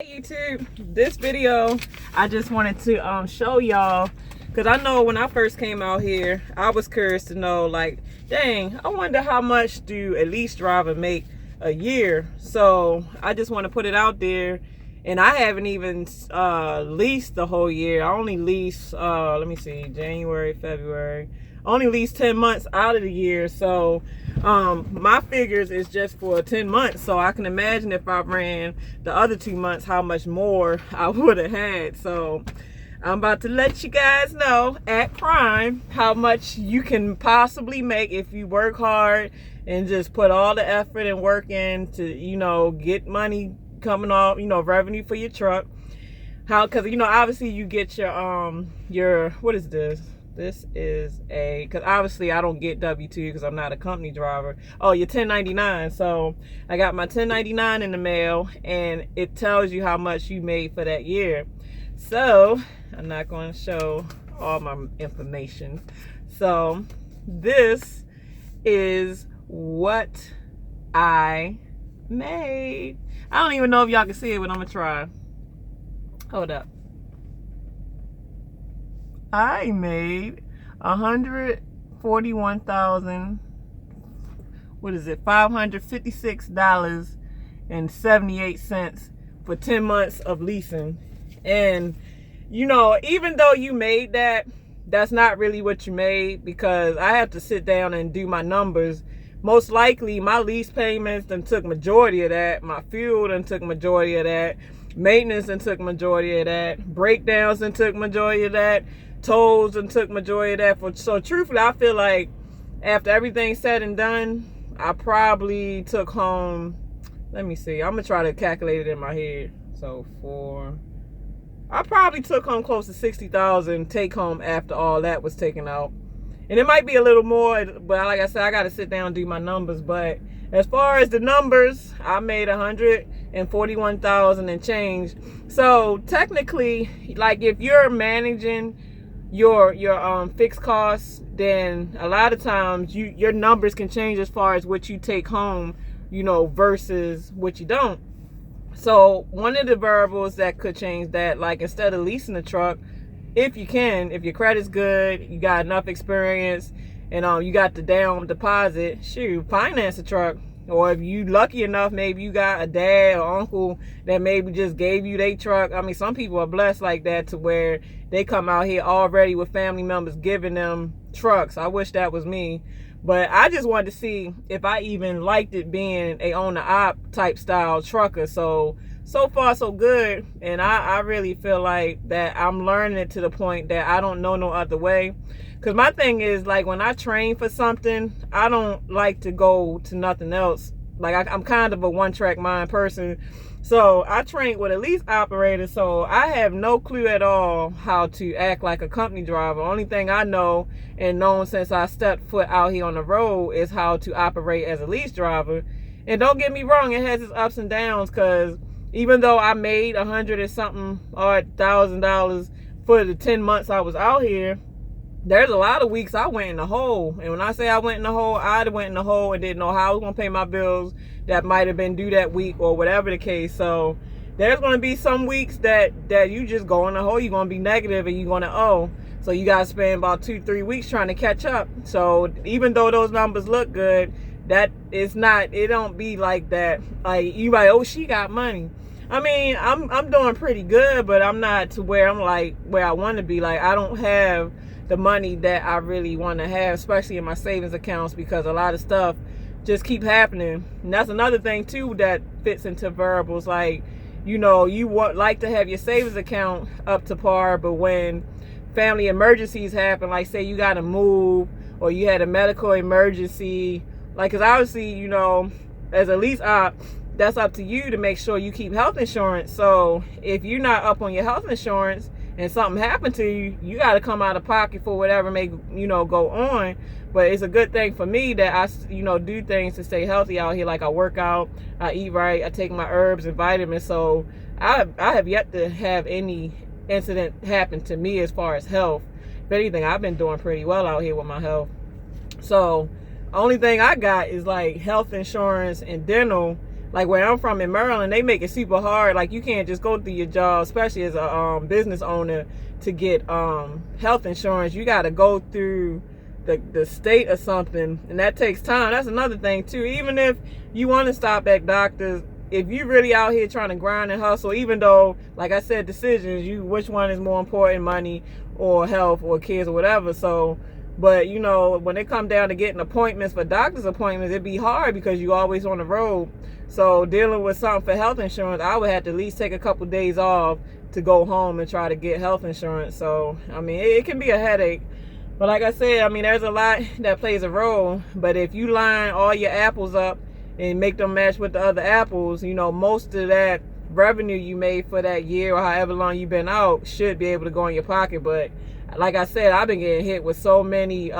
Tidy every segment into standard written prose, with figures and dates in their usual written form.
Hey YouTube, this video I just wanted to show y'all, because I know when I first came out here I was curious to know, like, dang, I wonder how much do a lease driver make a year. So I just want to put it out there, and I haven't even leased the whole year. I only lease let me see, January, February, I only lease 10 months out of the year. So my figures is just for 10 months, so I can imagine if I ran the other 2 months how much more I would have had. So I'm about to let you guys know at Prime how much you can possibly make if you work hard and just put all the effort and work in to, you know, get money coming off, you know, revenue for your truck. How, because, you know, obviously you get your what is this? This is because obviously I don't get W-2 because I'm not a company driver. Oh, your 1099. So I got my 1099 in the mail, and it tells you how much you made for that year. So I'm not going to show all my information. So this is what I made. I don't even know if y'all can see it, but I'm gonna try. Hold up. I made $141,000. What is it? $556.78 for 10 months of leasing. And you know, even though you made that, that's not really what you made, because I have to sit down and do my numbers. Most likely my lease payments done took majority of that. My fuel done took majority of that. Maintenance done took majority of that. Breakdowns done took majority of that. Tolls and took majority of that. So truthfully, I feel like after everything's said and done, I probably took home, let me see, I'm gonna try to calculate it in my head. So I probably took home close to 60,000 take home after all that was taken out. And it might be a little more, but like I said, I gotta sit down and do my numbers. But as far as the numbers, I made 141,000 and change. So technically, like, if you're managing your fixed costs, then a lot of times your numbers can change as far as what you take home, you know, versus what you don't. So one of the variables that could change that, like, instead of leasing a truck, if you can, if your credit's good, you got enough experience, and you got the down deposit, shoot, finance a truck. Or if you lucky enough, maybe you got a dad or uncle that maybe just gave you their truck. I mean, some people are blessed like that to where they come out here already with family members giving them trucks. I wish that was me. But I just wanted to see if I even liked it being a owner-op type style trucker. So far so good. And I really feel like that I'm learning it to the point that I don't know no other way. Because my thing is, like, when I train for something, I don't like to go to nothing else. Like, I'm kind of a one-track mind person. So I trained with a lease operator, so I have no clue at all how to act like a company driver. Only thing I know and known since I stepped foot out here on the road is how to operate as a lease driver. And don't get me wrong, it has its ups and downs, because even though I made $100 and something odd $1,000 for the 10 months I was out here, there's a lot of weeks I went in the hole. And when I say I went in the hole, I went in the hole and didn't know how I was going to pay my bills that might have been due that week or whatever the case. So there's going to be some weeks that you just go in the hole. You're going to be negative and you're going to owe. So you got to spend about 2-3 weeks trying to catch up. So even though those numbers look good, that it's not, it don't be like that. Like, you like, oh, she got money. I mean, I'm doing pretty good, but I'm not to where I'm like where I want to be. Like, I don't have the money that I really want to have, especially in my savings accounts, because a lot of stuff just keep happening. And that's another thing too that fits into variables. Like, you know, you like to have your savings account up to par, but when family emergencies happen, like say you got to move or you had a medical emergency, like, because obviously, you know, as a lease op, that's up to you to make sure you keep health insurance. So if you're not up on your health insurance and something happened to you, you got to come out of pocket for whatever may, you know, go on. But it's a good thing for me that I, you know, do things to stay healthy out here. Like, I work out, I eat right, I take my herbs and vitamins. So I have yet to have any incident happen to me as far as health. If anything, I've been doing pretty well out here with my health. So only thing I got is like health insurance and dental. like where I'm from in Maryland, they make it super hard. Like you can't just go through your job, especially as a business owner, to get health insurance. You got to go through the state or something, and that takes time. That's another thing too. Even if you want to stop at doctors, if you really out here trying to grind and hustle, even though, like I said, decisions, which one is more important, money or health or kids or whatever. So, but you know, when it come down to getting appointments for doctor's appointments, it'd be hard because you always on the road. So dealing with something for health insurance, I would have to at least take a couple days off to go home and try to get health insurance. So, I mean, it can be a headache. But like I said, I mean, there's a lot that plays a role. But if you line all your apples up and make them match with the other apples, you know, most of that revenue you made for that year or however long you've been out should be able to go in your pocket. But like I said, I've been getting hit with so many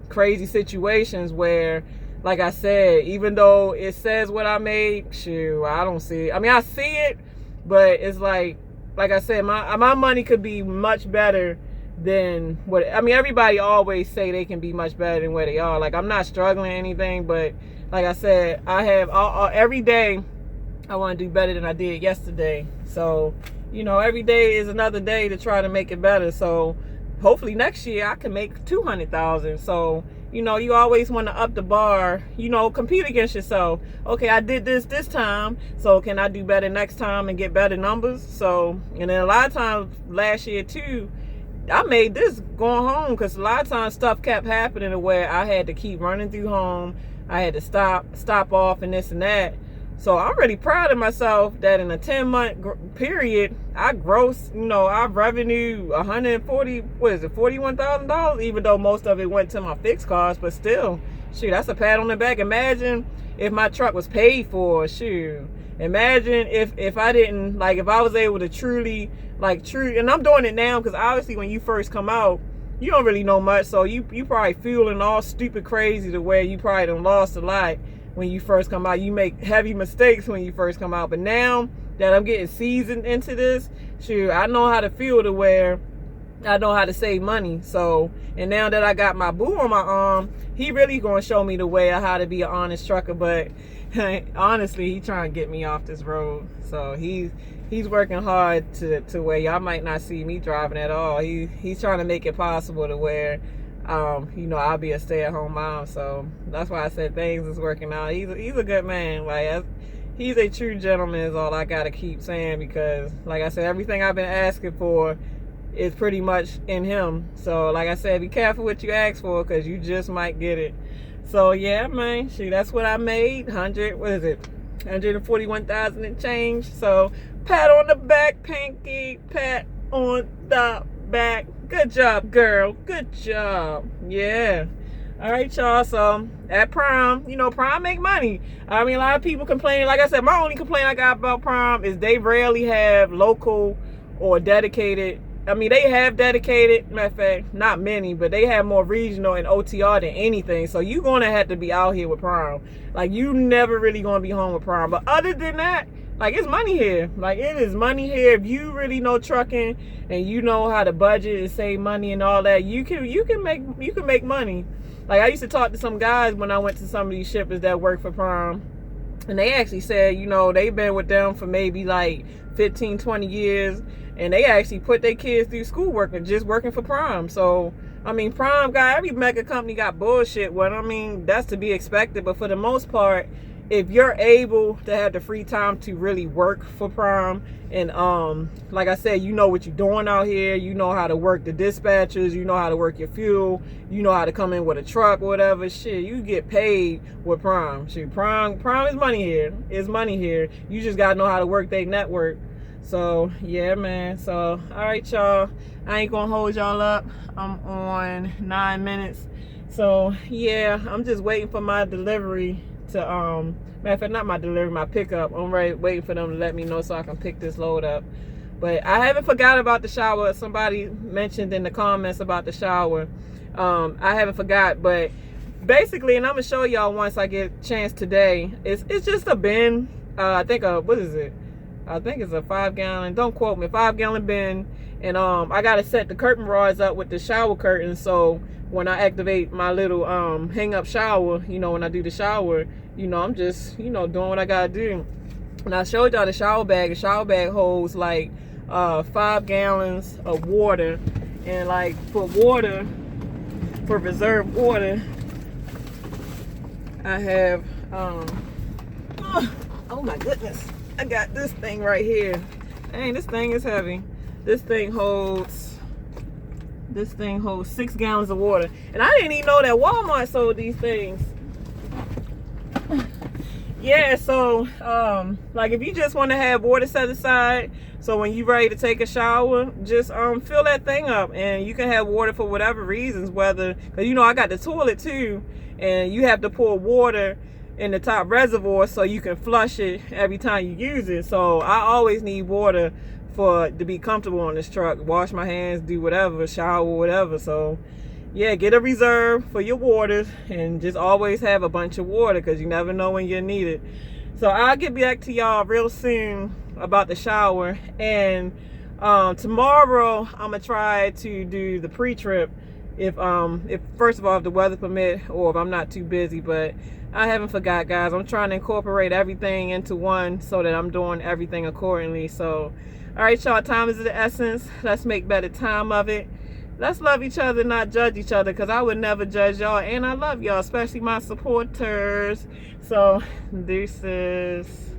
crazy situations where, like I said, even though it says what I made, shoot, I don't see it. I mean, I see it, but it's like I said, my money could be much better than what, I mean, everybody always say they can be much better than where they are. Like, I'm not struggling or anything, but like I said, I have every day I want to do better than I did yesterday. So, you know, every day is another day to try to make it better. So hopefully next year I can make 200,000. So, you know, you always want to up the bar, you know, compete against yourself. Okay, I did this time, so can I do better next time and get better numbers? So, and then a lot of times last year too, I made this going home because a lot of times stuff kept happening to where I had to keep running through home. I had to stop off and this and that. So I'm really proud of myself that in a 10-month period, I grossed, you know, our revenue $41,000, even though most of it went to my fixed costs, but still, shoot, that's a pat on the back. Imagine if my truck was paid for, shoot. Imagine if I didn't, like, if I was able to truly, and I'm doing it now because obviously when you first come out, you don't really know much, so you probably feeling all stupid crazy to where you probably done lost a lot when you first come out. You make heavy mistakes when you first come out, but now that I'm getting seasoned into this, shoot, I know how to feel to where I know how to save money. So, and now that I got my boo on my arm, he really gonna show me the way of how to be an honest trucker. But honestly, he trying to get me off this road. So he's working hard to where y'all might not see me driving at all. He's trying to make it possible to where you know, I'll be a stay-at-home mom. So that's why I said things is working out. He's a good man. Like, he's a true gentleman is all I gotta keep saying, because like I said, everything I've been asking for is pretty much in him. So like I said, be careful what you ask for, because you just might get it. So yeah, man, shoot, that's what I made. 141,000 and change. So pat on the back, Pinky, pat on the back. Good job, girl. Good job. Yeah. All right, y'all. So at Prime, you know, Prime make money. I mean, a lot of people complain. Like I said, my only complaint I got about Prime is they rarely have local or dedicated. I mean, they have dedicated, matter of fact, not many, but they have more regional and OTR than anything. So you're going to have to be out here with Prime. Like, you never really going to be home with Prime. But other than that, like, it's money here. Like, it is money here. If you really know trucking and you know how to budget and save money and all that, you can make money. Like, I used to talk to some guys when I went to some of these shippers that work for Prime, and they actually said, you know, they've been with them for maybe like 15, 20 years, and they actually put their kids through school working, just working for Prime. So, I mean, Prime got, every mega company got bullshit. Well, I mean, that's to be expected, but for the most part, if you're able to have the free time to really work for Prime, and like I said, you know what you're doing out here, you know how to work the dispatchers, you know how to work your fuel, you know how to come in with a truck or whatever, shit, you get paid with Prime. Shit, Prime is money here. It's money here. You just gotta know how to work their network. So yeah, man. So all right, y'all, I ain't gonna hold y'all up. I'm on 9 minutes. So yeah, I'm just waiting for my delivery to matter of fact, not my delivery, my pickup. I'm waiting for them to let me know so I can pick this load up. But I haven't forgot about the shower. Somebody mentioned in the comments about the shower. I haven't forgot, but basically, and I'm gonna show y'all once I get a chance today, it's just a bin. I think what is it? I think it's a 5-gallon, don't quote me, 5-gallon bin. And I gotta set the curtain rods up with the shower curtain, so when I activate my little hang up shower, you know, when I do the shower, you know, I'm just, you know, doing what I gotta do. And I showed y'all the shower bag. The shower bag holds like 5 gallons of water. And like for water, for reserved water, I have oh my goodness, I got this thing right here. Dang, this thing is heavy. This thing holds 6 gallons of water. And I didn't even know that Walmart sold these things. Yeah, so like if you just want to have water set aside, so when you're ready to take a shower, just fill that thing up, and you can have water for whatever reasons, whether, because you know I got the toilet too, and you have to pour water in the top reservoir so you can flush it every time you use it. So I always need water to be comfortable on this truck, wash my hands, do whatever, shower, whatever. So yeah, get a reserve for your waters, and just always have a bunch of water, because you never know when you need it. So I'll get back to y'all real soon about the shower. And tomorrow I'm gonna try to do the pre-trip, if first of all, if the weather permit, or if I'm not too busy. But I haven't forgot, guys. I'm trying to incorporate everything into one so that I'm doing everything accordingly. So all right, y'all, time is the essence. Let's make better time of it. Let's love each other, not judge each other, because I would never judge y'all, and I love y'all, especially my supporters. So deuces.